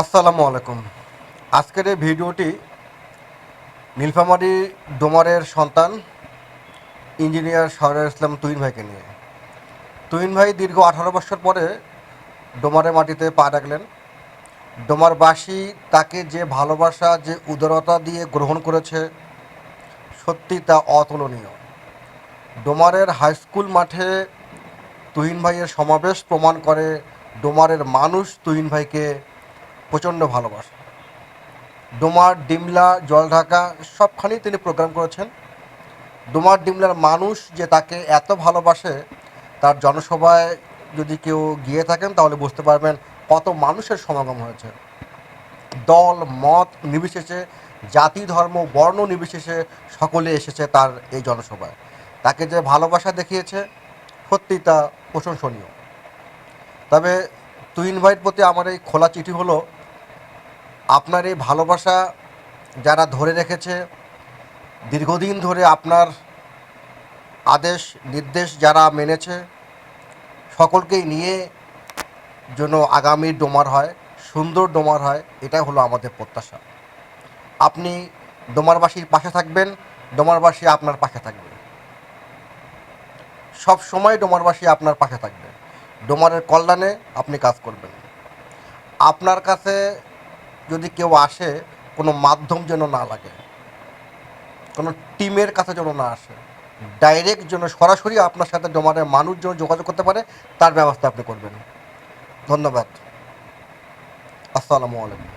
আসসালামু আলাইকুম। আজকের এই ভিডিওটি নীলফামারী ডোমারের সন্তান ইঞ্জিনিয়ার শাহরিয়ার ইসলাম তুহিন ভাইকে নিয়ে। তুহিন ভাই দীর্ঘ 18 বছর পরে ডোমারের মাটিতে পা রাখলেন। ডোমারবাসী তাকে যে ভালোবাসা, যে উদারতা দিয়ে গ্রহণ করেছে, সত্যি তা অতুলনীয়। ডোমারের হাইস্কুল মাঠে তুহিন ভাইয়ের সমাবেশ প্রমাণ করে ডোমারের মানুষ তুহিন ভাইকে প্রচণ্ড ভালোবাসে। ডোমার, ডিমলা, জলঢাকা সবখানেই তিনি প্রোগ্রাম করেছেন। ডোমার ডিমলার মানুষ যে তাকে এত ভালোবাসে, তার জনসভায় যদি কেউ গিয়ে থাকেন তাহলে বুঝতে পারবেন কত মানুষের সমাগম হয়েছে। দল মত নির্বিশেষে, জাতি ধর্ম বর্ণ নির্বিশেষে সকলে এসেছে তার এই জনসভায়। তাকে যে ভালোবাসা দেখিয়েছে, সত্যি তা প্রশংসনীয়। তবে তুহিন ভাইয়ের প্রতি আমার এই খোলা চিঠি হলো, আপনার এই ভালোবাসা যারা ধরে রেখেছে, দীর্ঘদিন ধরে আপনার আদেশ নির্দেশ যারা মেনেছে, সকলকেই নিয়ে যেন আগামী ডোমার হয়, সুন্দর ডোমার হয়, এটাই হলো আমাদের প্রত্যাশা। আপনি ডোমারবাসীর পাশে থাকবেন, ডোমারবাসী আপনার পাশে থাকবে। সব সময় ডোমারবাসী আপনার পাশে থাকবে। ডোমারের কল্যাণে আপনি কাজ করবেন। আপনার কাছে যদি কেউ আসে, কোনো মাধ্যম যেন না লাগে, কোনো টিমের কাছে যেন না আসে, ডাইরেক্ট যেন সরাসরি আপনার সাথে ডোমারের মানুষ যেন যোগাযোগ করতে পারে, তার ব্যবস্থা আপনি করবেন। ধন্যবাদ। আসসালামু আলাইকুম।